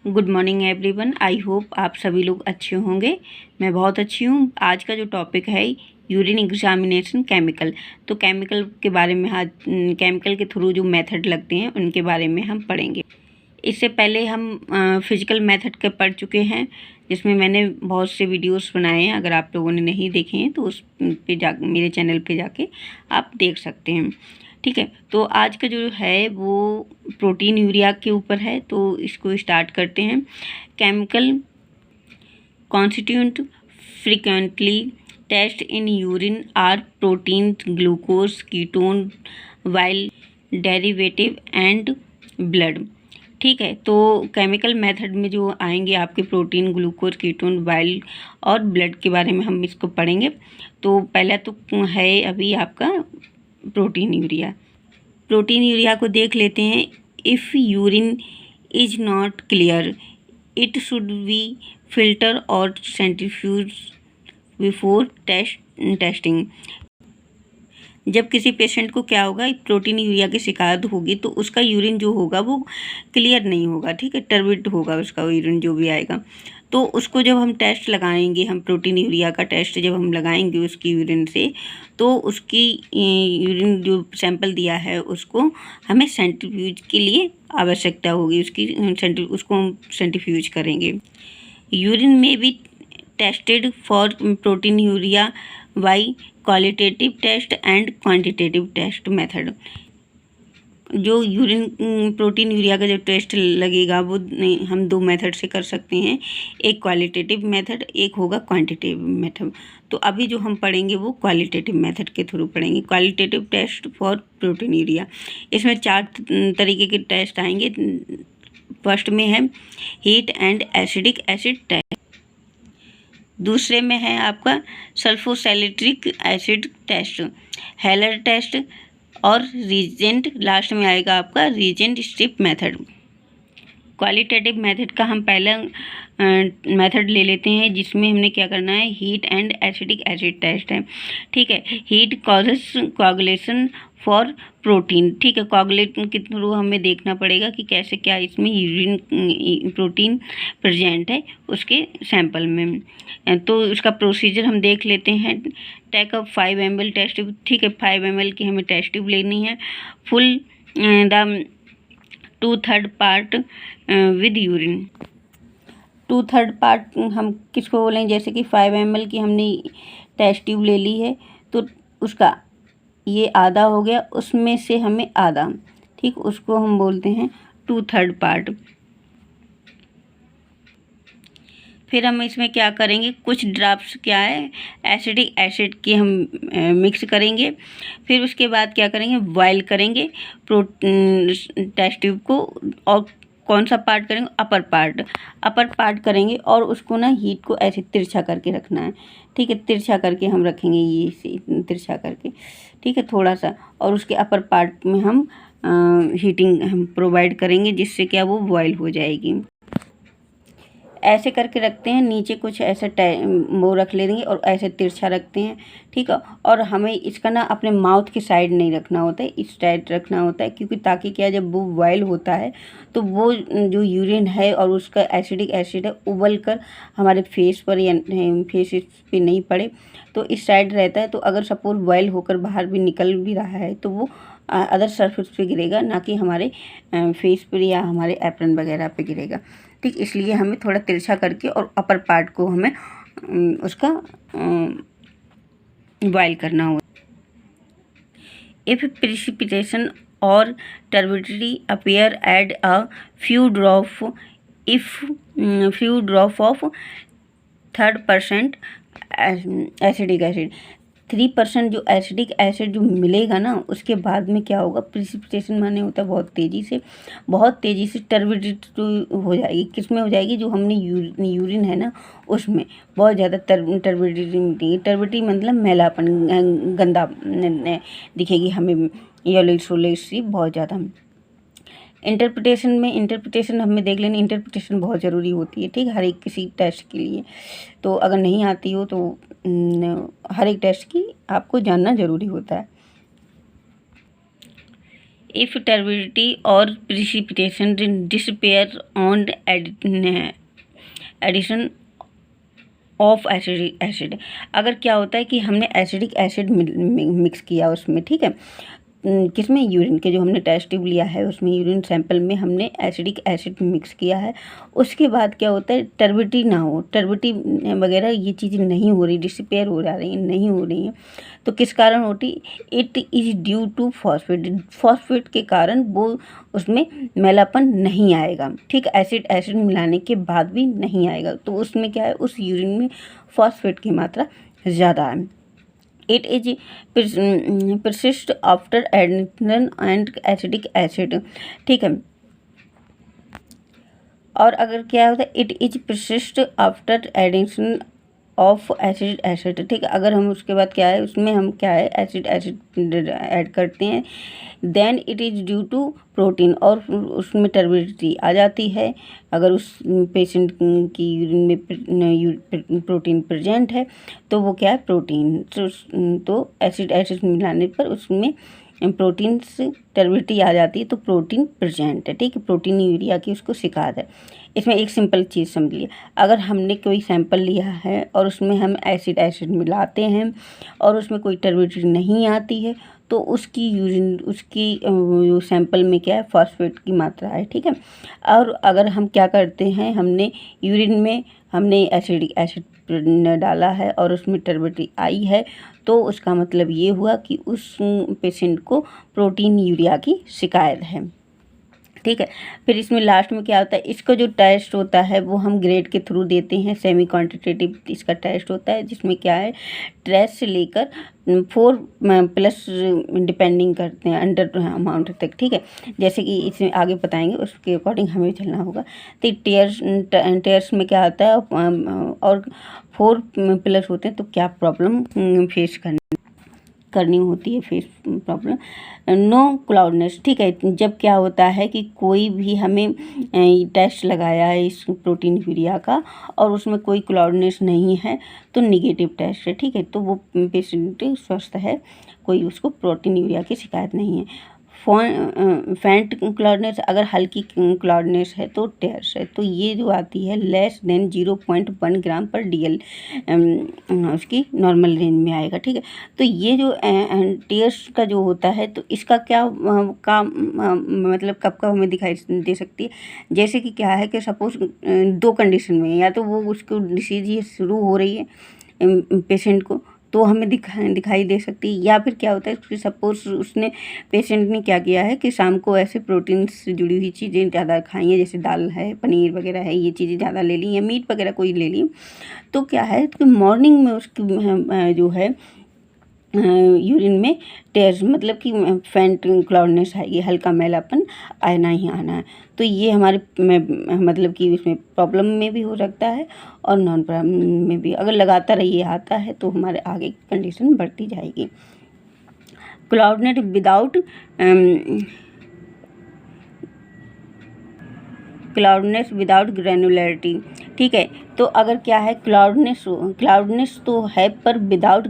Good morning everyone. I hope आप सभी लोग अच्छे होंगे। मैं बहुत अच्छी हूँ। आज का जो टॉपिक है यूरिन एग्जामिनेशन केमिकल, तो केमिकल के बारे में आज केमिकल के थ्रू जो मेथड लगते हैं उनके बारे में हम पढ़ेंगे। इससे पहले हम फिजिकल मेथड के पढ़ चुके हैं, जिसमें मैंने बहुत से वीडियोस बनाए हैं। अगर आप लोगों ने नहीं देखे हैं तो उस पे जा मेरे चैनल पे जाके आप देख सकते हैं। ठीक है, तो आज का जो है वो प्रोटीन यूरिया के ऊपर है, तो इसको स्टार्ट करते हैं। Chemical constituent frequently test in urine are protein, glucose, ketone, bile derivative and blood. ठीक है, तो केमिकल मेथड में जो आएंगे आपके प्रोटीन, ग्लूकोज, कीटोन, वाइल और ब्लड के बारे में हम इसको पढ़ेंगे। तो पहला तो है अभी आपका प्रोटीन यूरिया। प्रोटीन यूरिया को देख लेते हैं। If urine is not clear it should be filter और सेंट्रीफ्यूज बिफोर टेस्टिंग। जब किसी पेशेंट को क्या होगा, प्रोटीन यूरिया की शिकायत होगी तो उसका यूरिन जो होगा वो क्लियर नहीं होगा। ठीक है, टर्बिड होगा उसका यूरिन जो भी आएगा। तो उसको जब हम टेस्ट लगाएंगे, हम प्रोटीन यूरिया का टेस्ट जब हम लगाएंगे उसकी यूरिन से, तो उसकी यूरिन जो सैंपल दिया है उसको हमें सेंट्रीफ्यूज के लिए आवश्यकता होगी। उसको हम सेंट्रीफ्यूज करेंगे। यूरिन में भी tested for protein urea by qualitative test and quantitative test method. जो यूरिन प्रोटीन यूरिया का जो टेस्ट लगेगा वो हम दो मेथड से कर सकते हैं, एक क्वालिटेटिव मेथड, एक होगा क्वांटिटेटिव मेथड। तो अभी जो हम पढ़ेंगे वो क्वालिटेटिव मेथड के थ्रू पढ़ेंगे। Qualitative test for protein urea, इसमें 4 तरीके के टेस्ट आएंगे। फर्स्ट में है heat and acidic acid test, दूसरे में है आपका sulphosalicylic acid test, Heller test, और रीजेंट लास्ट में आएगा आपका reagent strip method. Qualitative method का हम पहला मेथड ले लेते हैं, जिसमें हमने क्या करना है, heat and acidic acid test है। ठीक है, heat causes coagulation for protein. ठीक है, कोआगुलेशन के थ्रू हमें देखना पड़ेगा कि कैसे क्या इसमें यूरिन प्रोटीन प्रेजेंट है उसके सैंपल में। तो उसका प्रोसीजर हम देख लेते हैं। Take up 5 ml test tube. ठीक है, 5 ml की हमें टेस्ट ट्यूब लेनी है। Full the 2/3 part with urine. 2/3 part हम किसको बोलें, जैसे कि 5 ml की हमने टेस्ट ट्यूब ले ली है तो उसका ये आधा हो गया, उसमें से हमें आधा, ठीक, उसको हम बोलते हैं 2/3 पार्ट। फिर हम इसमें क्या करेंगे, कुछ ड्रॉप्स क्या है एसिडिक एसिड की हम मिक्स करेंगे। फिर उसके बाद क्या करेंगे, बॉयल करेंगे टेस्ट ट्यूब को। और कौन सा पार्ट करेंगे, अपर पार्ट करेंगे, और उसको ना हीट को ऐसे तिरछा करके रखना है। ठीक है, तिरछा करके हम रखेंगे, ये तिरछा करके, ठीक है, थोड़ा सा। और उसके अपर पार्ट में हम हीटिंग हम प्रोवाइड करेंगे, जिससे क्या वो बॉयल हो जाएगी। ऐसे करके रखते हैं, नीचे कुछ ऐसे वो रख लेंगे और ऐसे तिरछा रखते हैं। ठीक है, और हमें इसका ना अपने माउथ की साइड नहीं रखना होता है, इस साइड रखना होता है, क्योंकि ताकि क्या, जब वो बॉयल होता है तो वो जो यूरिन है और उसका एसिडिक एसिड है उबल कर हमारे फेस पर या फेस पे नहीं पड़े, तो इस साइड रहता है। तो अगर सपोज बॉयल होकर बाहर भी निकल भी रहा है तो वो अदर सरफेस पे गिरेगा, ना कि हमारे फेस पर या हमारे एप्रन वगैरह पे गिरेगा। ठीक, इसलिए हमें थोड़ा तिरछा करके और अपर पार्ट को हमें उसका बॉयल करना होगा। इफ़ प्रेसिपिटेशन और turbidity appear add a few drop of 3% acidic acid. 3% जो एसिडिक एसिड जो मिलेगा ना, उसके बाद में क्या होगा, प्रेसिपिटेशन माने होता है बहुत तेज़ी से टर्बिडिटी हो जाएगी। किस में हो जाएगी, जो हमने यूरिन है ना उसमें बहुत ज़्यादा टर्बिडिटी मिलेगी। टर्बिडिटी मतलब मैलापन, गंदा दिखेगी हमें, येलोइश सी बहुत ज़्यादा। इंटरप्रिटेशन हमें देख लेनी, इंटरप्रिटेशन बहुत ज़रूरी होती है। ठीक, हर एक किसी टेस्ट के लिए। तो अगर नहीं आती हो तो हर एक टेस्ट की आपको जानना ज़रूरी होता है। इफ़ टर्बिडिटी और precipitation disappear on addition of acidic acid. अगर क्या होता है कि हमने एसिडिक एसिड मिक्स किया उसमें, ठीक है, किसमें, यूरिन के जो हमने टेस्ट ट्यूब लिया है उसमें यूरिन सैंपल में हमने एसिडिक एसिड मिक्स किया है, उसके बाद क्या होता है, टर्बिडिटी ना हो, टर्बिडिटी वगैरह ये चीज़ें नहीं हो रही, डिसपेयर हो जा रही हैं, नहीं हो रही हैं, तो किस कारण होती, it is due to phosphate, phosphate के कारण वो उसमें मैलापन नहीं आएगा, ठीक, एसिड मिलाने के बाद भी नहीं आएगा, तो उसमें क्या है, उस यूरिन में फॉस्फेट की मात्रा ज़्यादा है। It is persist after addition and acidic acid, ठीक है, और अगर क्या होता है, it is persist after addition of acid, ठीक है, अगर हम उसके बाद क्या है, उसमें हम क्या है, एसिड ऐड करते हैं, then it is due to protein, और उसमें टर्बिडिटी आ जाती है, अगर उस पेशेंट की यूरिन में प्रोटीन प्रेजेंट है तो वो क्या है, प्रोटीन, तो एसिड मिलाने पर उसमें प्रोटीन से टर्बिडिटी आ जाती है, तो प्रोटीन प्रेजेंट है, ठीक है, प्रोटीन यूरिया की उसको शिकायत है। इसमें एक सिंपल चीज़ समझ लिए, अगर हमने कोई सैंपल लिया है और उसमें हम एसिड मिलाते हैं और उसमें कोई टर्बिडिटी नहीं आती है, तो उसकी यूरिन, उसकी सैंपल में क्या है, फॉस्फेट की मात्रा है, ठीक है, और अगर हम क्या करते हैं, हमने यूरिन में हमने एसिडिक एसिड डाला है और उसमें टर्बिडिटी आई है, तो उसका मतलब ये हुआ कि उस पेशेंट को प्रोटीन यूरिया की शिकायत है, ठीक है। फिर इसमें लास्ट में क्या होता है, इसका जो टेस्ट होता है वो हम ग्रेड के थ्रू देते हैं, सेमी क्वांटिटेटिव इसका टेस्ट होता है, जिसमें क्या है, ट्रेस से लेकर 4+ डिपेंडिंग करते हैं अंडर अमाउंट तक, ठीक है, जैसे कि इसमें आगे बताएंगे उसके अकॉर्डिंग हमें चलना होगा। तो टेयर्स में क्या आता है और 4+ होते हैं, तो क्या प्रॉब्लम फेस करनी होती है, फेस प्रॉब्लम, नो क्लाउडनेस, ठीक है, जब क्या होता है कि कोई भी हमें टेस्ट लगाया है इस प्रोटीन यूरिया का और उसमें कोई क्लाउडनेस नहीं है, तो निगेटिव टेस्ट है, ठीक है, तो वो पेशेंट स्वस्थ है, कोई उसको प्रोटीन यूरिया की शिकायत नहीं है। फेंट क्लाउडनेस, अगर हल्की क्लाउडनेस है तो टेयर्स है, तो ये जो आती है लेस देन 0.1 ग्राम पर DL उसकी नॉर्मल रेंज में आएगा, ठीक है, तो ये जो टेयर्स का जो होता है, तो इसका क्या मतलब कब कब हमें दिखाई दे सकती है, जैसे कि क्या है कि सपोज 2 कंडीशन में, या तो वो उसको डिसीज ये शुरू हो रही है पेशेंट को, तो हमें दिखाई दे सकती है, या फिर क्या होता है कि सपोज उसने पेशेंट ने क्या किया है कि शाम को ऐसे प्रोटीन से जुड़ी हुई चीज़ें ज़्यादा खाई हैं, जैसे दाल है, पनीर वगैरह है, ये चीज़ें ज़्यादा ले ली, या मीट वगैरह कोई ले ली, तो क्या है कि मॉर्निंग में उसकी जो है यूरिन में टेयर्स, मतलब कि फेंट क्लाउडनेस आएगी, हल्का मैलापन आना ही आना है, तो ये हमारे मतलब कि इसमें प्रॉब्लम में भी हो सकता है और नॉन प्रॉब्लम में भी, अगर लगातार ये आता है तो हमारे आगे कंडीशन बढ़ती जाएगी। क्लाउडनेस विदाउट ग्रैनुलरिटी, ठीक है, तो अगर क्या है, क्लाउडनेस तो है पर विदाउट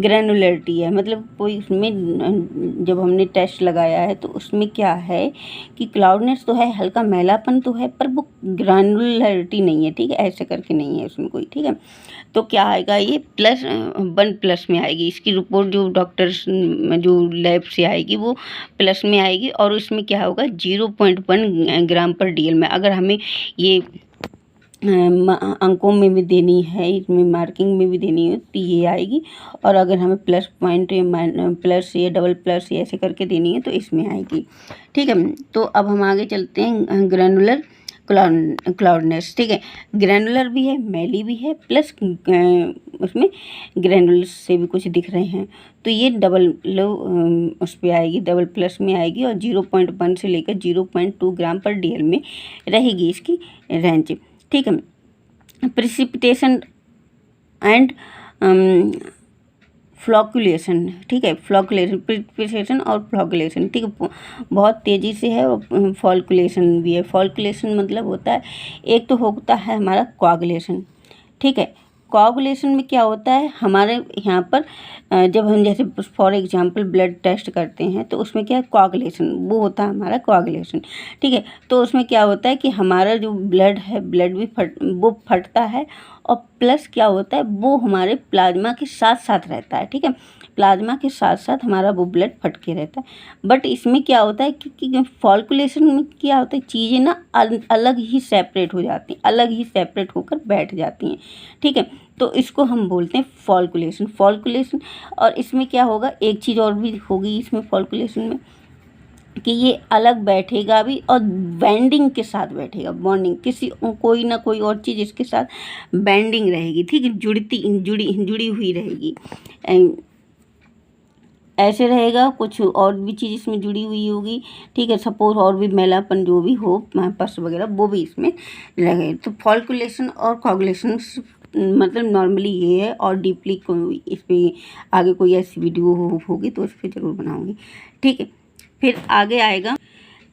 ग्रैनुलरिटी है, मतलब कोई उसमें जब हमने टेस्ट लगाया है तो उसमें क्या है कि क्लाउडनेस तो है, हल्का मैलापन तो है, पर वो ग्रैनुलरिटी नहीं है, ठीक है, ऐसे करके नहीं है उसमें कोई, ठीक है, तो क्या आएगा, ये +1+ में आएगी, इसकी रिपोर्ट जो डॉक्टर्स जो लैब से आएगी वो प्लस में आएगी, और उसमें क्या होगा, 0.1 ग्राम पर DL में, अगर हमें ये अंकों में भी देनी है, इसमें मार्किंग में भी देनी है, तो ये आएगी, और अगर हमें प्लस पॉइंट या प्लस या डबल प्लस या ऐसे करके देनी है तो इसमें आएगी, ठीक है। तो अब हम आगे चलते हैं, ग्रैनुलर क्लाउडनेस, ठीक है, ग्रैनुलर भी है, मैली भी है, प्लस उसमें ग्रैनुलर से भी कुछ दिख रहे हैं, तो ये डबल उस पर आएगी, डबल प्लस में आएगी, और 0.1 से लेकर 0.2 ग्राम पर DL में रहेगी इसकी रेंज, ठीक है। प्रिसिपिटेशन एंड फ्लॉकुलेशन, ठीक है, प्रिसिपिटेशन और फ्लॉकुलेशन, ठीक है, बहुत तेज़ी से है, और फॉल्कुलेशन भी है। फॉल्कुलेशन मतलब होता है, एक तो होता है हमारा कोआगुलेशन, ठीक है, कोआगुलेशन में क्या होता है हमारे यहाँ पर जब हम जैसे फॉर एग्जांपल ब्लड टेस्ट करते हैं तो उसमें क्या है कोआगुलेशन, वो होता है हमारा कोआगुलेशन। ठीक है, तो उसमें क्या होता है कि हमारा जो ब्लड है ब्लड भी फटता है और प्लस क्या होता है वो हमारे प्लाज्मा के साथ साथ रहता है। ठीक है, प्लाज्मा के साथ साथ हमारा वो ब्लड फट के रहता है। बट इसमें क्या होता है कि फॉल्कुलेशन में क्या होता है चीज़ें ना अलग ही सेपरेट हो जाती हैं, अलग ही सेपरेट होकर बैठ जाती हैं। ठीक है, तो इसको हम बोलते हैं फॉल्कुलेशन। और इसमें क्या होगा, एक चीज़ और भी होगी इसमें फॉल्कुलेशन में कि ये अलग बैठेगा भी और बैंडिंग के साथ बैठेगा, बॉन्डिंग किसी कोई ना कोई और चीज़ इसके साथ बैंडिंग रहेगी। ठीक है, जुड़ी हुई रहेगी, ऐसे रहेगा, कुछ और भी चीज़ इसमें जुड़ी हुई होगी। ठीक है, सपोज और भी मैलापन जो भी हो पस वगैरह वो भी इसमें लगे। तो फॉल्कुलेशन और कोआगुलेशन मतलब नॉर्मली ये है, और डीपली कोई इस पर आगे कोई ऐसी वीडियो होगी तो उस पर ज़रूर बनाऊँगी। ठीक है, फिर आगे आएगा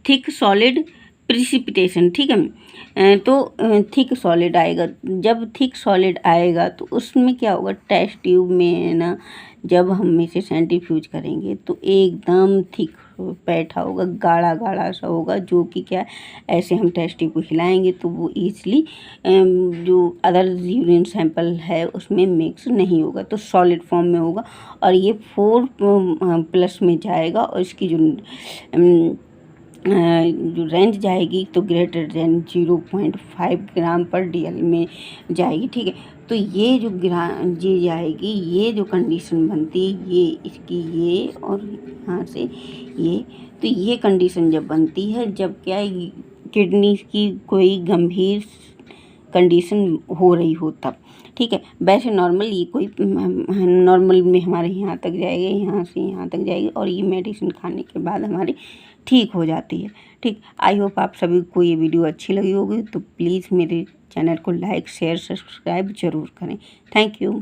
थिक सॉलिड प्रिसिपिटेशन। ठीक है, तो थिक सॉलिड आएगा, जब थिक सॉलिड आएगा तो उसमें क्या होगा, टेस्ट ट्यूब में ना जब हम इसे सेंट्रीफ्यूज करेंगे तो एकदम थिक बैठा होगा, गाढ़ा गाढ़ा सा होगा, जो कि क्या ऐसे हम टेस्ट ट्यूब को हिलाएंगे तो वो ईजिली जो अदर यूरिन सैंपल है उसमें मिक्स नहीं होगा, तो सॉलिड फॉर्म में होगा। और ये 4+ में जाएगा और इसकी जो रेंज जाएगी तो ग्रेटर देन 0.5 ग्राम पर DL में जाएगी। ठीक है, तो ये जो जी जाएगी, ये जो कंडीशन बनती है ये इसकी, ये और यहाँ से ये, तो ये कंडीशन जब बनती है जब क्या किडनी की कोई गंभीर कंडीशन हो रही हो तब। ठीक है, वैसे नॉर्मल ये कोई नॉर्मल में हमारे यहाँ तक जाएगी, यहाँ से यहाँ तक जाएगी और ये मेडिसिन खाने के बाद हमारी ठीक हो जाती है। ठीक, आई होप आप सभी को ये वीडियो अच्छी लगी होगी, तो प्लीज़ मेरे चैनल को लाइक शेयर सब्सक्राइब ज़रूर करें। Thank you.